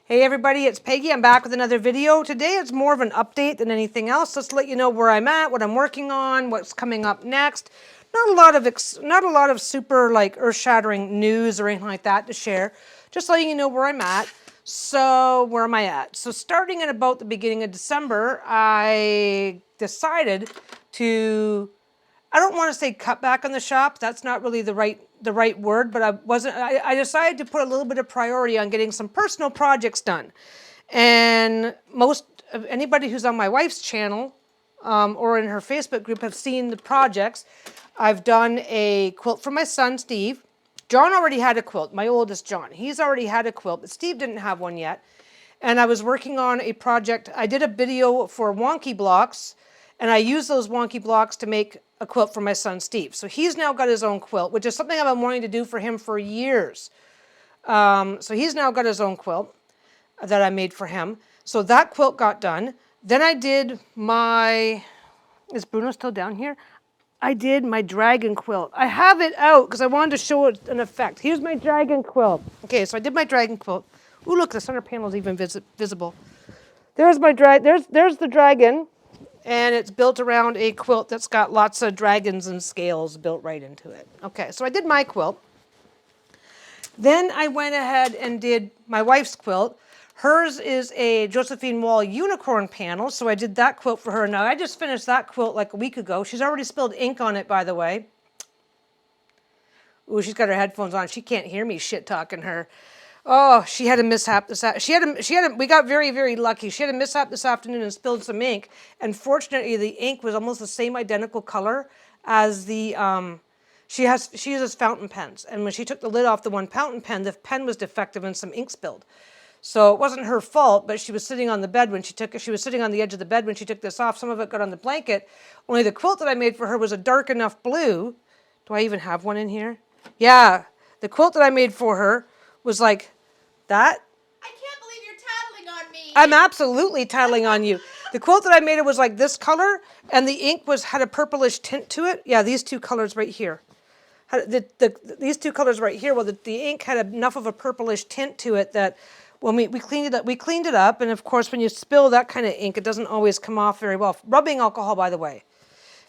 Hey everybody, it's Peggy. I'm back with another video. Today it's more of an update than anything else. Just to let you know where I'm at, what I'm working on, what's coming up next. Not a lot of super like earth-shattering news or anything like that to share. Just letting you know where I'm at. So where am I at? So starting at about the beginning of December, I decided to, I don't want to say cut back on the shop. That's not really the right word, but I decided to put a little bit of priority on getting some personal projects done. And most of anybody who's on my wife's channel or in her Facebook group have seen the projects. I've done a quilt for my son, Steve. John already had a quilt, my oldest John. He's already had a quilt, but Steve didn't have one yet. And I was working on a project. I did a video for wonky blocks, and I used those wonky blocks to make a quilt for my son, Steve. So he's now got his own quilt, which is something I've been wanting to do for him for years. So he's now got his own quilt that I made for him. So that quilt got done. Then I did my, is Bruno still down here? I did my dragon quilt. I have it out because I wanted to show it an effect. Here's my dragon quilt. Okay, so I did my dragon quilt. Ooh, look, the center panel is even visible. There's my there's the dragon, and it's built around a quilt that's got lots of dragons and scales built right into it. Okay, so I did my quilt. Then I went ahead and did my wife's quilt. Hers is a Josephine Wall unicorn panel, so I did that quilt for her. Now, I just finished that quilt like a week ago. She's already spilled ink on it, by the way. Ooh, she's got her headphones on. She can't hear me shit-talking her. Oh, she had a mishap we got very, very lucky. She had a mishap this afternoon and spilled some ink. And fortunately, the ink was almost the same identical color as the, she uses fountain pens. And when she took the lid off the one fountain pen, the pen was defective and some ink spilled. So it wasn't her fault, but she was sitting on the bed when she was sitting on the edge of the bed when she took this off. Some of it got on the blanket. Only the quilt that I made for her was a dark enough blue. Do I even have one in here? Yeah, the quilt that I made for her was like that. I can't believe you're tattling on me. I'm absolutely tattling on you. The quilt that I made it was like this color, and the ink had a purplish tint to it. Yeah, these two colors right here. These two colors right here. Well, the ink had enough of a purplish tint to it that when we cleaned it up, and of course, when you spill that kind of ink, it doesn't always come off very well. Rubbing alcohol, by the way.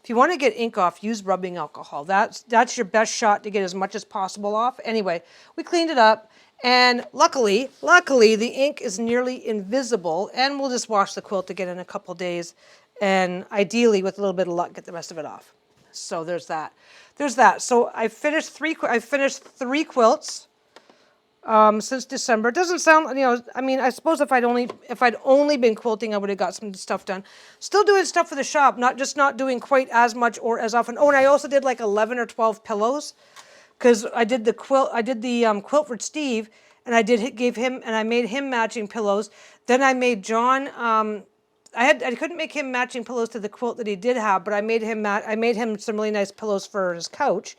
If you want to get ink off, use rubbing alcohol. That's your best shot to get as much as possible off. Anyway, we cleaned it up, and luckily, the ink is nearly invisible, and we'll just wash the quilt again in a couple days, and ideally, with a little bit of luck, get the rest of it off. So there's that. So I finished three quilts since December. It doesn't sound, I mean, I suppose if I'd only been quilting, I would have got some stuff done. Still doing stuff for the shop, not doing quite as much or as often. Oh, and I also did like 11 or 12 pillows because I did the quilt for Steve, and I made him matching pillows. Then I made John, I couldn't make him matching pillows to the quilt that he did have, but I made him some really nice pillows for his couch.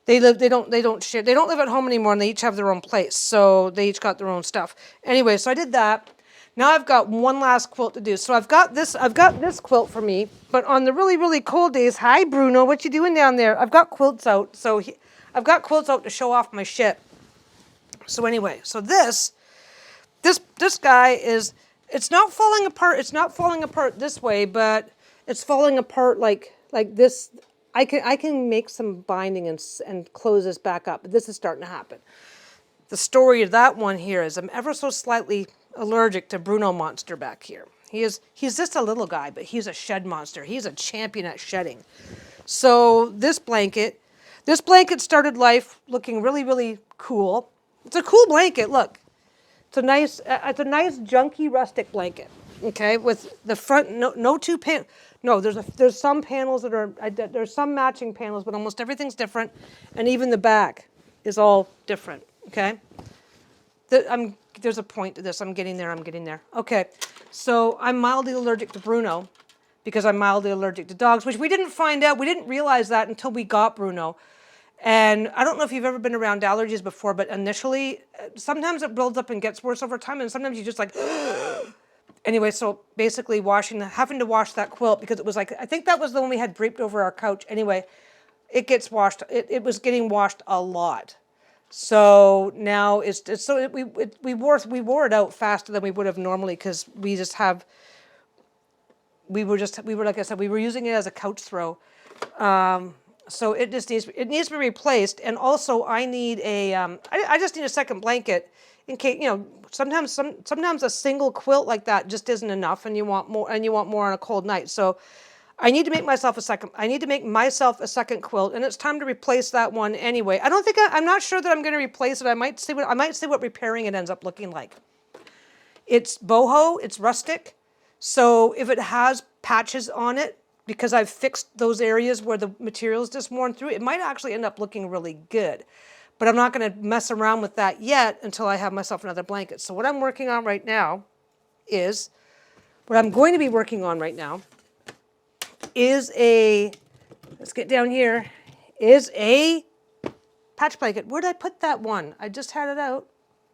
They don't live at home anymore, and they each have their own place, so they each got their own stuff. Anyway, so I did that. Now I've got one last quilt to do. So I've got this quilt for me, but on the really, really cold days, hi Bruno, what you doing down there? I've got quilts out, I've got quilts out to show off my shit. So anyway, so this guy is, it's not falling apart this way, but it's falling apart like this. I can make some binding and close this back up, but this is starting to happen. The story of that one here is I'm ever so slightly allergic to Bruno Monster back here. He's just a little guy, but he's a shed monster. He's a champion at shedding. So this blanket started life looking really, really cool. It's a cool blanket, look. It's a nice junky rustic blanket. Okay, with the front, no two panels. No, there's some panels that are, there's some matching panels, but almost everything's different, and even the back is all different, okay? There's a point to this. I'm getting there. Okay, so I'm mildly allergic to Bruno because I'm mildly allergic to dogs, which we didn't find out. We didn't realize that until we got Bruno. And I don't know if you've ever been around allergies before, but initially, sometimes it builds up and gets worse over time, and sometimes you just like, anyway, so basically having to wash that quilt because it was like, I think that was the one we had draped over our couch. Anyway, it gets washed. It was getting washed a lot. So now we wore it out faster than we would have normally because we were like I said, we were using it as a couch throw. So it needs to be replaced. And also I need I just need a second blanket in case, sometimes a single quilt like that just isn't enough and you want more on a cold night. So I need to make myself a second quilt, and it's time to replace that one anyway. I'm not sure that I'm going to replace it. I might see what repairing it ends up looking like. It's boho, it's rustic. So if it has patches on it, because I've fixed those areas where the material's just worn through, it might actually end up looking really good. But I'm not going to mess around with that yet until I have myself another blanket. So what I'm working on right now is let's get down here, is a patch blanket. Where did I put that one? I just had it out.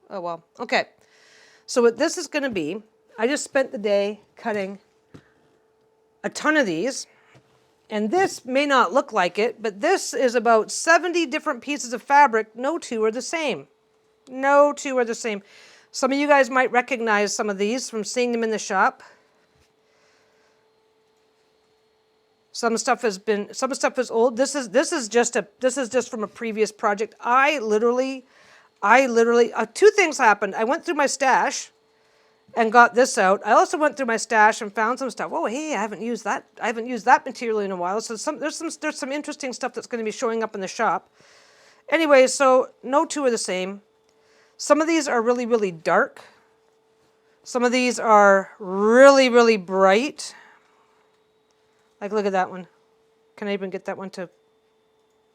Oh, well, okay. So what this is going to be, I just spent the day cutting a ton of these, and this may not look like it, but this is about 70 different pieces of fabric. No two are the same. No two are the same. Some of you guys might recognize some of these from seeing them in the shop. Some stuff is old. This is just from a previous project. I literally, two things happened. I went through my stash and got this out. I also went through my stash and found some stuff. Oh, hey, I haven't used that material in a while. So there's some interesting stuff that's going to be showing up in the shop. Anyway, so no two are the same. Some of these are really, really dark. Some of these are really, really bright. Like, look at that one. Can I even get that one to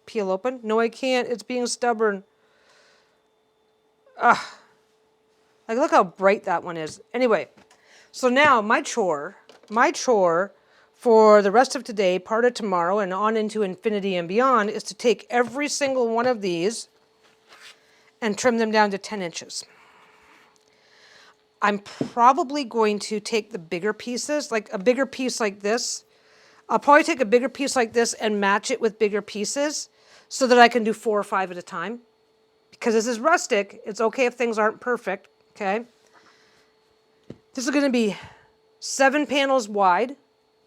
peel open? No, I can't. It's being stubborn. Like, look how bright that one is. Anyway, so now my chore for the rest of today, part of tomorrow, and on into infinity and beyond is to take every single one of these and trim them down to 10 inches. I'm probably going to take the bigger pieces, like a bigger piece like this. I'll probably take a bigger piece like this and match it with bigger pieces so that I can do 4 or 5 at a time. Because this is rustic, it's okay if things aren't perfect, okay? This is going to be 7 panels wide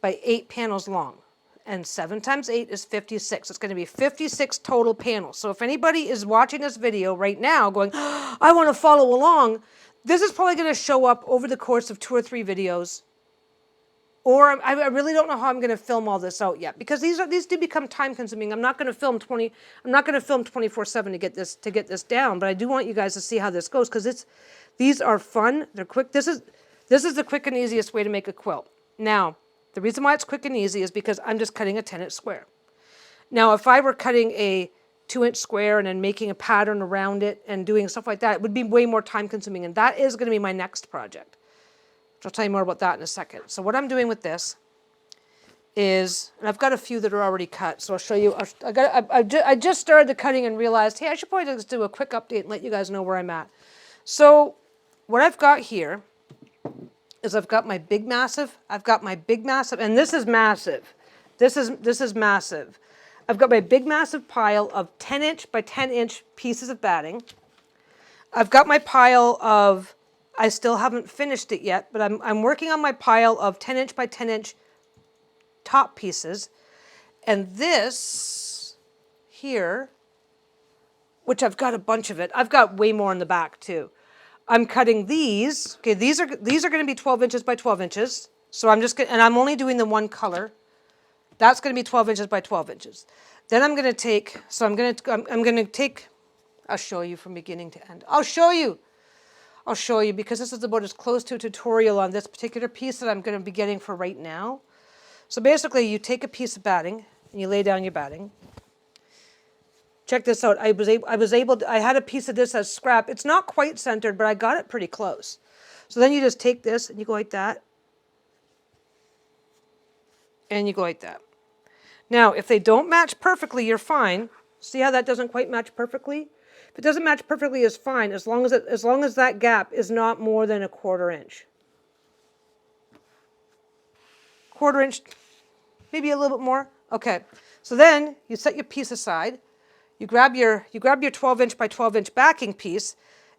by 8 panels long. And 7 times 8 is 56. It's going to be 56 total panels. So if anybody is watching this video right now going, oh, I want to follow along, this is probably going to show up over the course of 2 or 3 videos. Or I really don't know how I'm going to film all this out yet, because these do become time consuming. I'm not going to film 24/7 to get this down, but I do want you guys to see how this goes, because these are fun. They're quick. This is the quick and easiest way to make a quilt. Now, the reason why it's quick and easy is because I'm just cutting a 10-inch square. Now, if I were cutting a 2-inch square and then making a pattern around it and doing stuff like that, it would be way more time consuming, and that is going to be my next project. I'll tell you more about that in a second. So what I'm doing with this is, and I've got a few that are already cut, so I'll show you. I just started the cutting and realized, hey, I should probably just do a quick update and let you guys know where I'm at. So what I've got here is I've got my big massive, and this is massive. This is massive. I've got my big massive pile of 10-inch by 10-inch pieces of batting. I've got my pile of, I still haven't finished it yet, but I'm working on my pile of 10-inch by 10-inch top pieces. And this here, which I've got a bunch of it. I've got way more in the back too. I'm cutting these. Okay, these are going to be 12 inches by 12 inches. So I'm just and I'm only doing the one color. That's going to be 12 inches by 12 inches. Then I'm going to take, I'll show you from beginning to end. I'll show you because this is about as close to a tutorial on this particular piece that I'm going to be getting for right now. So basically you take a piece of batting and you lay down your batting. Check this out. I had a piece of this as scrap. It's not quite centered, but I got it pretty close. So then you just take this and you go like that. And you go like that. Now, if they don't match perfectly, you're fine. See how that doesn't quite match perfectly? If it doesn't match perfectly, it's fine, as long as that gap is not more than a 1/4 inch. 1/4 inch, maybe a little bit more. Okay, so then you set your piece aside. you grab your 12-inch by 12-inch backing piece,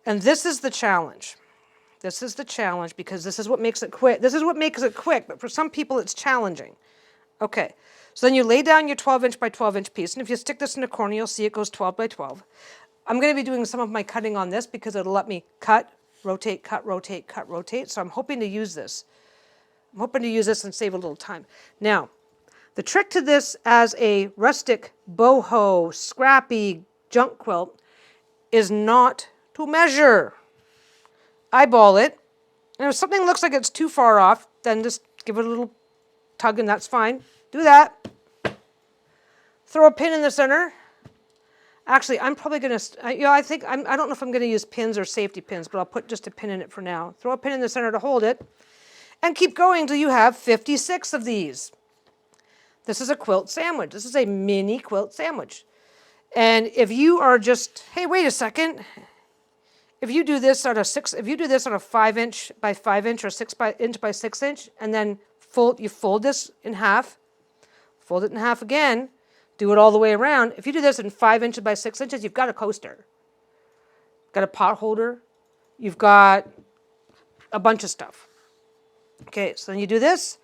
and this is the challenge. This is the challenge because this is what makes it quick. This is what makes it quick, but for some people it's challenging. Okay, so then you lay down your 12-inch by 12-inch piece, and if you stick this in a corner, you'll see it goes 12 by 12. I'm going to be doing some of my cutting on this because it'll let me cut, rotate, cut, rotate, cut, rotate. So I'm hoping to use this. I'm hoping to use this and save a little time. Now, the trick to this as a rustic, boho, scrappy junk quilt is not to measure. Eyeball it. And if something looks like it's too far off, then just give it a little tug and that's fine. Do that. Throw a pin in the center. Actually, I'm probably going to, I don't know if I'm going to use pins or safety pins, but I'll put just a pin in it for now. Throw a pin in the center to hold it, and keep going until you have 56 of these. This is a quilt sandwich. This is a mini quilt sandwich. And if you are just, hey, wait a second. If you do this on a 5-inch by 5-inch or 6-inch by 6-inch, and then you fold this in half, fold it in half again, do it all the way around. If you do this in 5 inches by 6 inches, you've got a coaster. You've got a pot holder. You've got a bunch of stuff. Okay, so then you do this,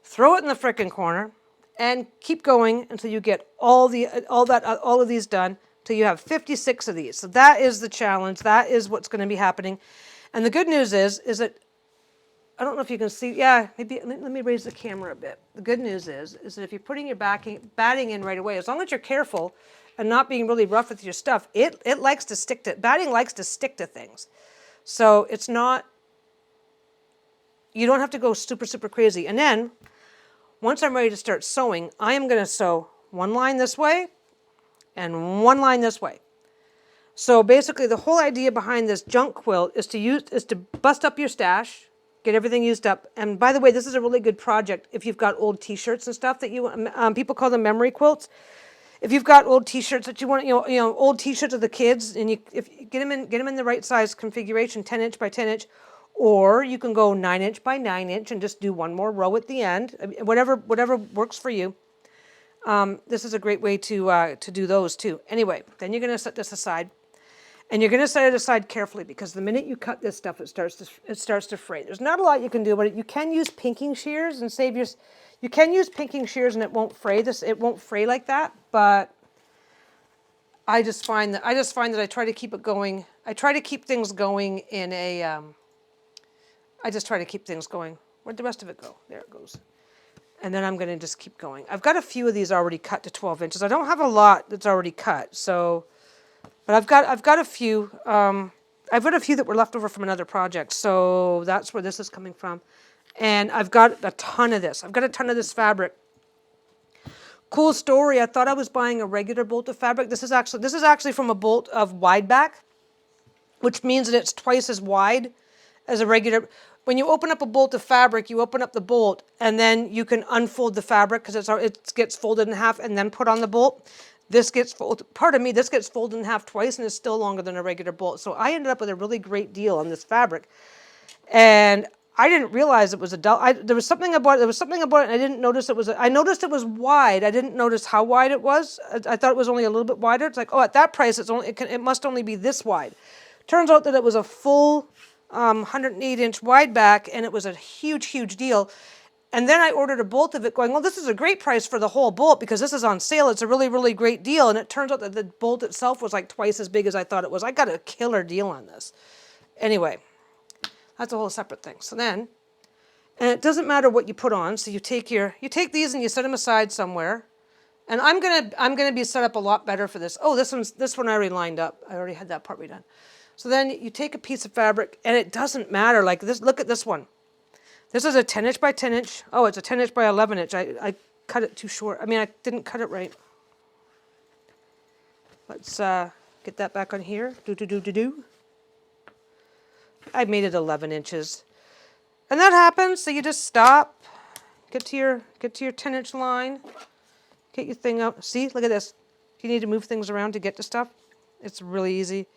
throw it in the frickin' corner, and keep going until you get all of these done, till you have 56 of these. So that is the challenge. That is what's going to be happening. And the good news is that I don't know if you can see. Yeah, maybe let me raise the camera a bit. The good news is that if you're putting your batting in right away, as long as you're careful and not being really rough with your stuff, it likes to stick to, batting likes to stick to things. So it's not, you don't have to go super, super crazy. And then once I'm ready to start sewing, I am going to sew one line this way and one line this way. So basically the whole idea behind this junk quilt is to bust up your stash, get everything used up. And by the way, this is a really good project if you've got old T-shirts and stuff that you, people call them memory quilts. If you've got old T-shirts that you want, old T-shirts of the kids, and if you get them in the right size configuration, 10-inch by 10-inch, or you can go 9-inch by 9-inch and just do one more row at the end, whatever works for you. This is a great way to do those too. Anyway, then you're going to set this aside. And you're going to set it aside carefully because the minute you cut this stuff, it starts to fray. There's not a lot you can do, but you can use pinking shears and save your. You can use pinking shears and it won't fray. It won't fray like that. But I just find that I try to keep it going. I try to keep things going in a. I just try to keep things going. Where'd the rest of it go? There it goes. And then I'm going to just keep going. I've got a few of these already cut to 12 inches. I don't have a lot that's already cut, so. But I've got a few. I've got a few that were left over from another project, so that's where this is coming from. And I've got a ton of this. I've got a ton of this fabric. Cool story. I thought I was buying a regular bolt of fabric. This is actually from a bolt of wide back, which means that it's twice as wide as a regular. When you open up a bolt of fabric, you open up the bolt, and then you can unfold the fabric because it gets folded in half and then put on the bolt. This gets folded in half twice and is still longer than a regular bolt. So I ended up with a really great deal on this fabric. And I didn't realize it was there was something about it and I didn't notice it was, I noticed it was wide. I didn't notice how wide it was. I thought it was only a little bit wider. It's like, oh, at that price, it must only be this wide. Turns out that it was a full 108-inch wide back and it was a huge, huge deal. And then I ordered a bolt of it going, well, this is a great price for the whole bolt because this is on sale. It's a really, really great deal. And it turns out that the bolt itself was like twice as big as I thought it was. I got a killer deal on this. Anyway, that's a whole separate thing. So then, and it doesn't matter what you put on. So you take these and you set them aside somewhere. And I'm gonna be set up a lot better for this. Oh, this one I already lined up. I already had that part redone. So then you take a piece of fabric and it doesn't matter. Like this, look at this one. This is a 10-inch by 10-inch. Oh, it's a 10-inch by 11-inch. I cut it too short. I mean, I didn't cut it right. Let's get that back on here. I made it 11 inches. And that happens, so you just stop, get to your 10-inch line, get your thing out. See, look at this. If you need to move things around to get to stuff, it's really easy.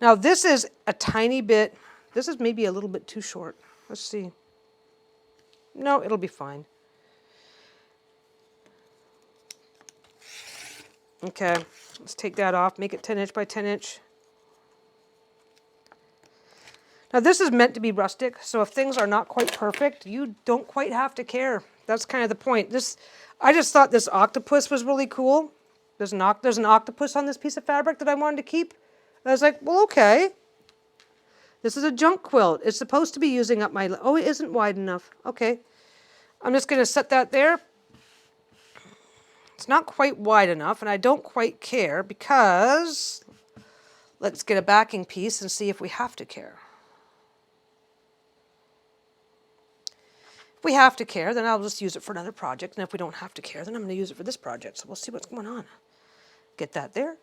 Now, this is a tiny bit, this is maybe a little bit too short. Let's see. No, it'll be fine. Okay, Let's take that off, make it 10 inch by 10 inch. Now this is meant to be rustic, so if things are not quite perfect, you don't quite have to care. That's kind of the point. I just thought this octopus was really cool. There's an octopus on this piece of fabric that I wanted to keep. And I was like, well, okay. This is a junk quilt. It's supposed to be using up my... Oh, it isn't wide enough. Okay. I'm just going to set that there. It's not quite wide enough, and I don't quite care because... Let's get a backing piece and see if we have to care. If we have to care, then I'll just use it for another project. And if we don't have to care, then I'm going to use it for this project. So we'll see what's going on. Get that there.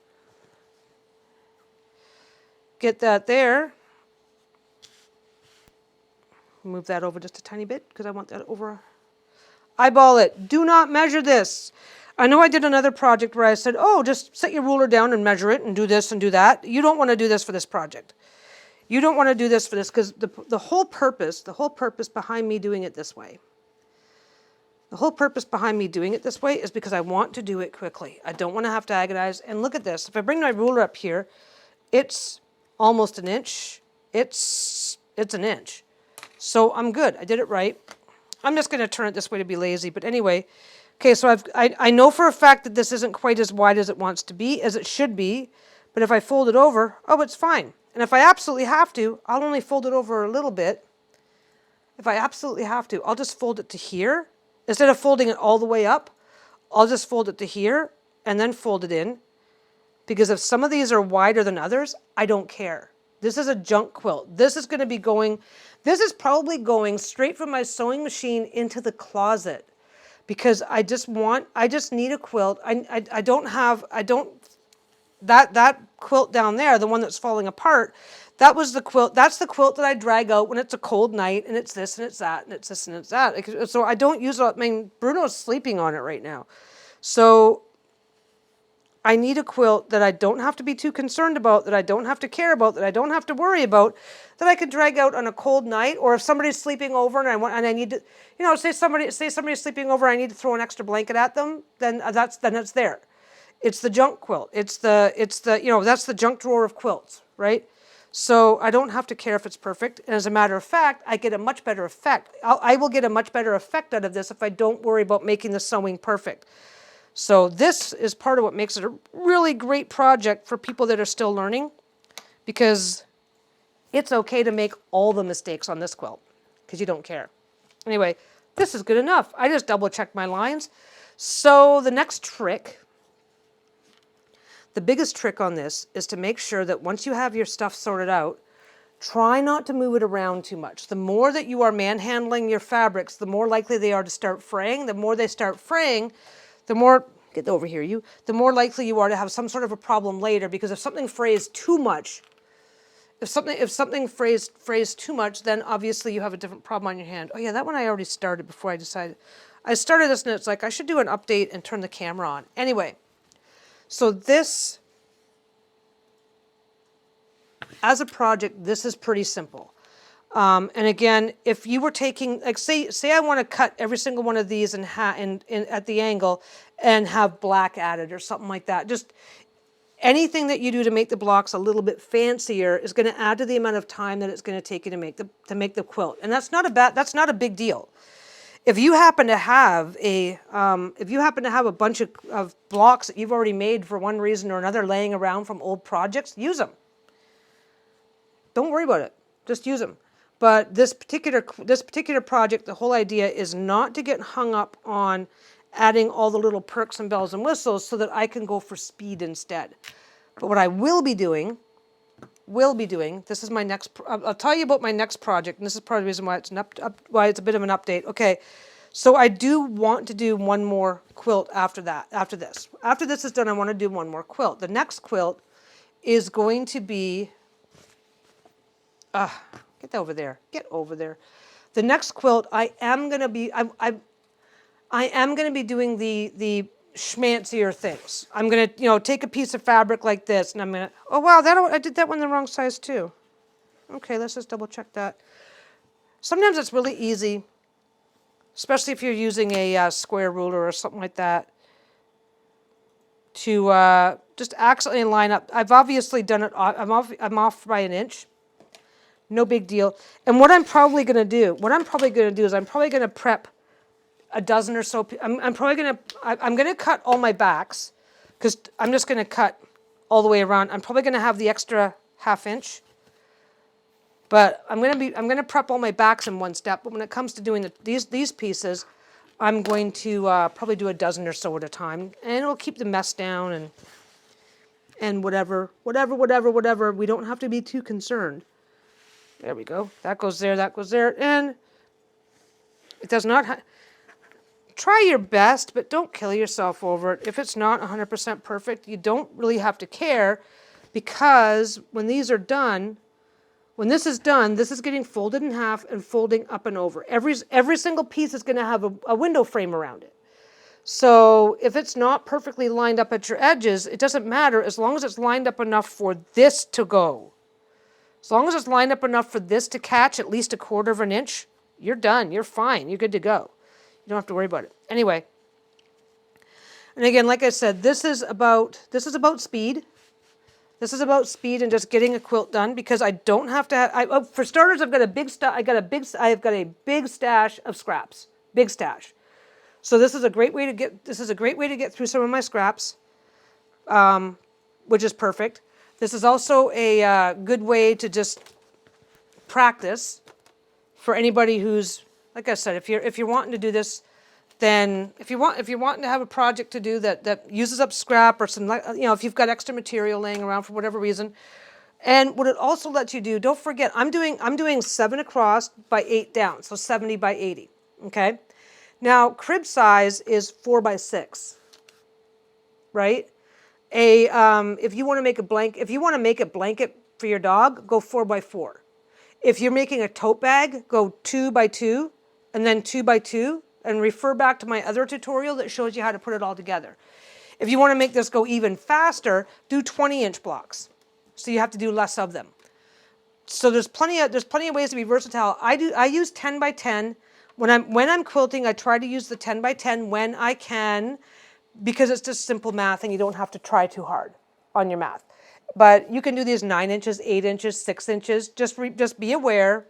Get that there. Move that over just a tiny bit because I want that over. Eyeball it. Do not measure this. I know I did another project where I said, oh, just set your ruler down and measure it and do this and do that. You don't want to do this for this project. You don't want to do this for this because the whole purpose behind me doing it this way, is because I want to do it quickly. I don't want to have to agonize. And look at this. If I bring my ruler up here, it's almost an inch. It's an inch. So I'm good. I did it right. I'm just going to turn it this way to be lazy. But anyway, okay, so I know for a fact that this isn't quite as wide as it wants to be, as it should be. But if I fold it over, oh, it's fine. And if I absolutely have to, I'll only fold it over a little bit. If I absolutely have to, I'll just fold it to here. Instead of folding it all the way up, I'll just fold it to here and then fold it in. Because if some of these are wider than others, I don't care. This is a junk quilt. This is probably going straight from my sewing machine into the closet. Because I just need a quilt. That quilt down there, the one that's falling apart, that's the quilt that I drag out when it's a cold night and it's this and it's that and it's this and it's that. So I don't use it. I mean, Bruno's sleeping on it right now. So I need a quilt that I don't have to be too concerned about, that I don't have to care about, that I don't have to worry about, that I can drag out on a cold night, or if somebody's sleeping over and I need to, say somebody's sleeping over, I need to throw an extra blanket at them, then it's there. It's the junk quilt. That's the junk drawer of quilts, right? So I don't have to care if it's perfect. And as a matter of fact, I get a much better effect. I will get a much better effect out of this if I don't worry about making the sewing perfect. So this is part of what makes it a really great project for people that are still learning, because it's okay to make all the mistakes on this quilt because you don't care. Anyway, this is good enough. I just double checked my lines. So the next trick, the biggest trick on this is to make sure that once you have your stuff sorted out, try not to move it around too much. The more that you are manhandling your fabrics, the more likely they are to start fraying. The more they start fraying, the more, get over here you, the more likely you are to have some sort of a problem later, because if something frays too much, if something frays too much, then obviously you have a different problem on your hand. Oh yeah, that one I already started before I decided. I started this and it's like, I should do an update and turn the camera on. Anyway. So this, as a project, this is pretty simple. And again, if you were taking, like say I want to cut every single one of these and at the angle and have black added or something like that. Just anything that you do to make the blocks a little bit fancier is going to add to the amount of time that it's going to take you to make the quilt. And that's not a big deal. If you happen to have a bunch of blocks that you've already made for one reason or another laying around from old projects, use them. Don't worry about it. Just use them. But this particular project, the whole idea is not to get hung up on adding all the little perks and bells and whistles so that I can go for speed instead. But what I will be doing, this is my next, I'll tell you about my next project, and this is part of the reason why it's a bit of an update. Okay, so I do want to do one more quilt after this. After this is done, I want to do one more quilt. The next quilt is going to be, get over there. The next quilt, I am going to be doing the schmancier things. I'm going to, take a piece of fabric like this, and I'm going to, oh wow, I did that one the wrong size too. Okay, let's just double check that. Sometimes it's really easy, especially if you're using a square ruler or something like that. to just accidentally line up. I've obviously done it, I'm off by an inch. No big deal. And what I'm probably going to do, is I'm probably going to prep a dozen or so. I'm going to cut all my backs because I'm just going to cut all the way around. I'm probably going to have the extra ½ inch. But I'm going to prep all my backs in one step. But when it comes to doing these pieces, I'm going to probably do a dozen or so at a time, and it'll keep the mess down and whatever. We don't have to be too concerned. There we go. That goes there, and it does not. Try your best, but don't kill yourself over it. If it's not 100% perfect, you don't really have to care, because when these are done. When this is done, this is getting folded in half and folding up and over. Every single piece is going to have a window frame around it. So if it's not perfectly lined up at your edges, it doesn't matter as long as it's lined up enough for this to go. As long as it's lined up enough for this to catch at least 1/4 inch, you're done. You're fine. You're good to go. You don't have to worry about it. Anyway, and again, like I said, this is about speed. This is about speed and just getting a quilt done, because I don't have to. For starters, I've got a big stash of scraps, big stash. So this is a great way to get through some of my scraps, which is perfect. This is also a good way to just practice for anybody who's, like I said, if you're wanting to do this. Then if you're wanting to have a project to do that uses up scrap or some, if you've got extra material laying around for whatever reason. And what it also lets you do, don't forget, I'm doing 7 across by 8 down, so 70 by 80, okay? Now, crib size is 4 by 6, right? If you want to make a blanket for your dog, go 4 by 4. If you're making a tote bag, go 2 by 2 and then 2 by 2. And refer back to my other tutorial that shows you how to put it all together. If you want to make this go even faster, do 20-inch blocks. So you have to do less of them. So there's plenty of ways to be versatile. I use 10 by 10. When I'm quilting, I try to use the 10 by 10 when I can, because it's just simple math and you don't have to try too hard on your math. But you can do these 9 inches, 8 inches, 6 inches. Just be aware.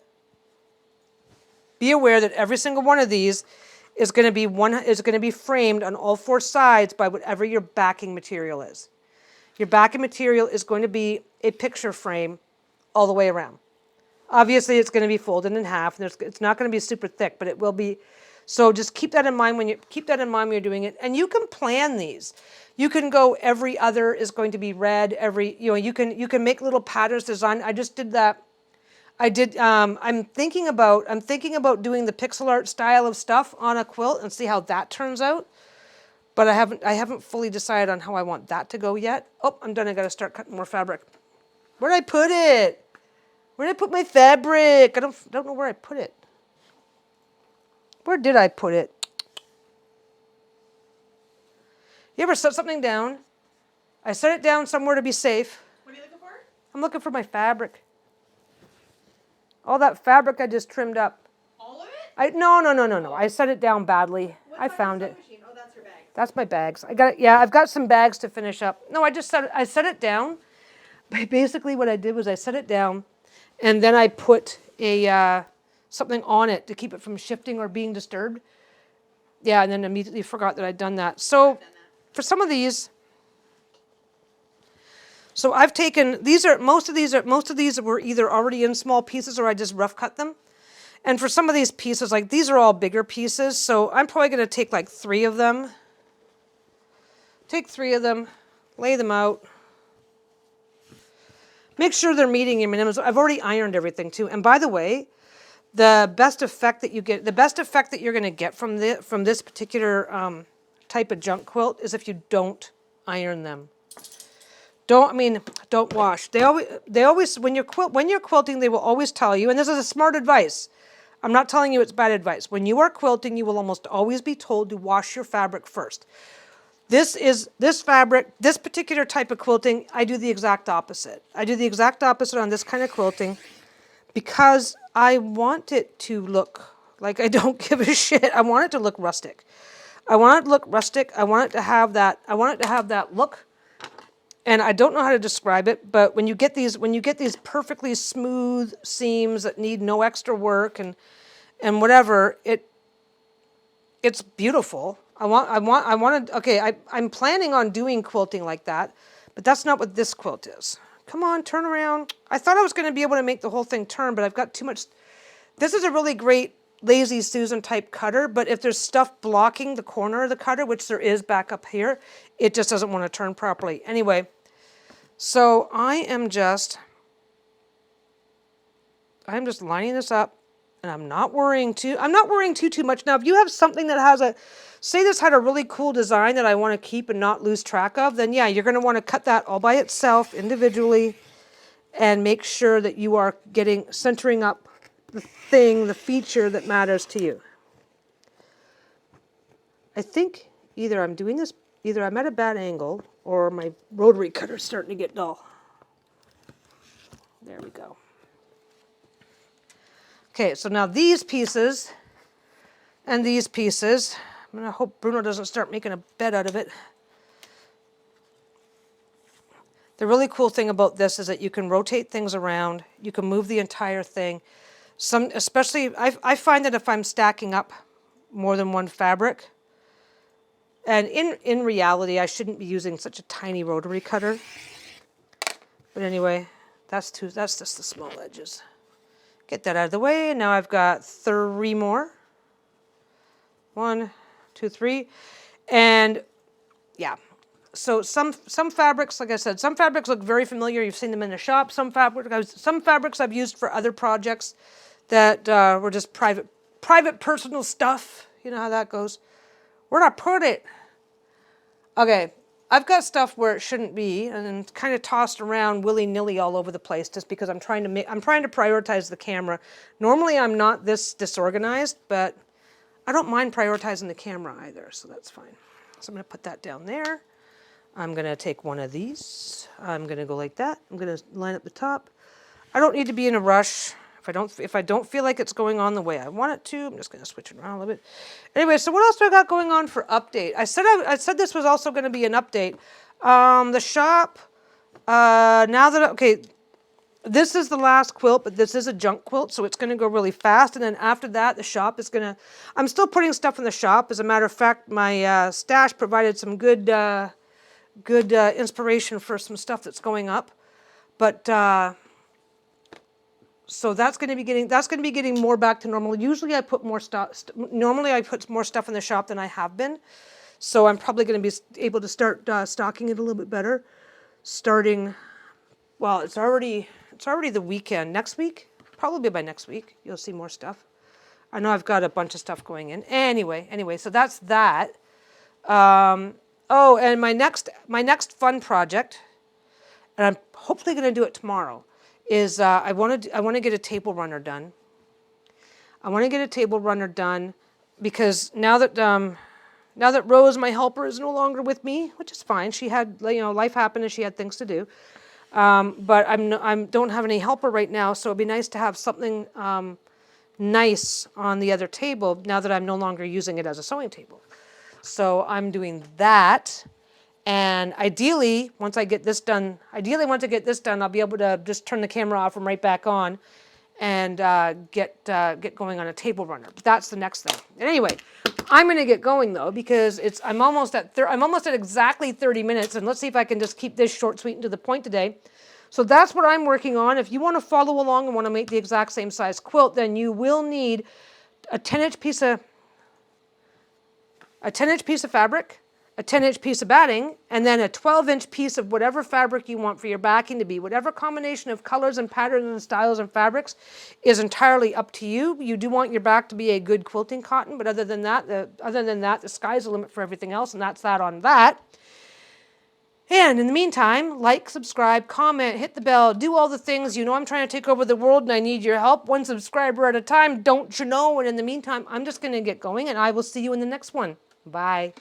Be aware that every single one of these is going to be framed on all 4 sides by whatever your backing material is. Your backing material is going to be a picture frame all the way around. Obviously, it's going to be folded in half, and it's not going to be super thick, but it will be. So just keep that in mind when you're doing it. And you can plan these. You can go every other is going to be red. You can make little patterns design. I just did that. I'm thinking about doing the pixel art style of stuff on a quilt and see how that turns out. But I haven't fully decided on how I want that to go yet. Oh, I'm done. I got to start cutting more fabric. Where did I put it? Where did I put my fabric? I don't know where I put it. Where did I put it? You ever set something down? I set it down somewhere to be safe. What are you looking for? I'm looking for my fabric. All that fabric I just trimmed up. All of it? No. I set it down badly. I found it. Machine? Oh, that's your bag. That's my bags. I got it. Yeah, I've got some bags to finish up. No, I set it down. Basically, what I did was I set it down, and then I put something on it to keep it from shifting or being disturbed. Yeah, and then immediately forgot that I'd done that. So for some of these. So I've taken most of these were either already in small pieces or I just rough cut them. And for some of these pieces, like these are all bigger pieces, so I'm probably going to take like 3 of them. Take 3 of them, lay them out. Make sure they're meeting your minimums. I've already ironed everything too. And by the way, the best effect that you're going to get from this particular type of junk quilt is if you don't iron them. Don't wash. They always when you're quilting, they will always tell you, and this is a smart advice. I'm not telling you it's bad advice. When you are quilting, you will almost always be told to wash your fabric first. This particular type of quilting, I do the exact opposite. I do the exact opposite on this kind of quilting because I want it to look like I don't give a shit. I want it to look rustic. I want it to look rustic. I want it to have that look. And I don't know how to describe it, but when you get these perfectly smooth seams that need no extra work and whatever, it's beautiful. I'm planning on doing quilting like that, but that's not what this quilt is. Come on, turn around. I thought I was going to be able to make the whole thing turn, but I've got too much. This is a really great Lazy Susan type cutter, but if there's stuff blocking the corner of the cutter, which there is back up here, it just doesn't want to turn properly. Anyway, so I'm just lining this up, and I'm not worrying too much. Now, if you have something that say this had a really cool design that I want to keep and not lose track of, then yeah, you're going to want to cut that all by itself individually and make sure that you are centering up the feature that matters to you. I think either I'm at a bad angle or my rotary cutter's starting to get dull. There we go. Okay, so now these pieces and these pieces, I'm going to hope Bruno doesn't start making a bed out of it. The really cool thing about this is that you can rotate things around. You can move the entire thing. Especially, I find that if I'm stacking up more than one fabric, and in reality, I shouldn't be using such a tiny rotary cutter. But anyway, that's just the small edges. Get that out of the way, and now I've got 3 more. 1, 2, 3. And yeah, so some fabrics, like I said, some fabrics look very familiar. You've seen them in the shop. Some fabrics I've used for other projects that were just private personal stuff. You know how that goes. Where'd I put it? Okay, I've got stuff where it shouldn't be, and kind of tossed around willy-nilly all over the place, just because I'm trying to prioritize the camera. Normally, I'm not this disorganized, but I don't mind prioritizing the camera either, so that's fine. So I'm going to put that down there. I'm going to take one of these. I'm going to go like that. I'm going to line up the top. I don't need to be in a rush. If I don't feel like it's going on the way I want it to, I'm just going to switch it around a little bit. Anyway, so what else do I got going on for update? I said this was also going to be an update. The shop, this is the last quilt, but this is a junk quilt, so it's going to go really fast. And then after that, the shop is going to, I'm still putting stuff in the shop. As a matter of fact, my stash provided some good inspiration for some stuff that's going up. But so that's going to be getting more back to normal. Usually I put more stuff. Normally I put more stuff in the shop than I have been. So I'm probably going to be able to start stocking it a little bit better. Starting, well, it's already the weekend. Next week, probably by next week, you'll see more stuff. I know I've got a bunch of stuff going in. Anyway, so that's that. Oh, and my next fun project, and I'm hopefully going to do it tomorrow, is I want to get a table runner done. I want to get a table runner done because now that Rose, my helper, is no longer with me, which is fine. She had, life happened and she had things to do. But I don't have any helper right now, so it'd be nice to have something nice on the other table now that I'm no longer using it as a sewing table. So I'm doing that. And ideally, once I get this done, I'll be able to just turn the camera off and right back on and get going on a table runner. But that's the next thing. And anyway, I'm going to get going though because I'm almost at exactly 30 minutes, and let's see if I can just keep this short, sweet, and to the point today. So that's what I'm working on. If you want to follow along and want to make the exact same size quilt, then you will need a 10-inch piece of fabric, a 10-inch piece of batting, and then a 12-inch piece of whatever fabric you want for your backing to be. Whatever combination of colors and patterns and styles and fabrics is entirely up to you. You do want your back to be a good quilting cotton, but other than that, the sky's the limit for everything else, and that's that on that. And in the meantime, like, subscribe, comment, hit the bell, do all the things. You know I'm trying to take over the world and I need your help. 1 subscriber at a time, don't you know? And in the meantime, I'm just going to get going, and I will see you in the next one. Bye.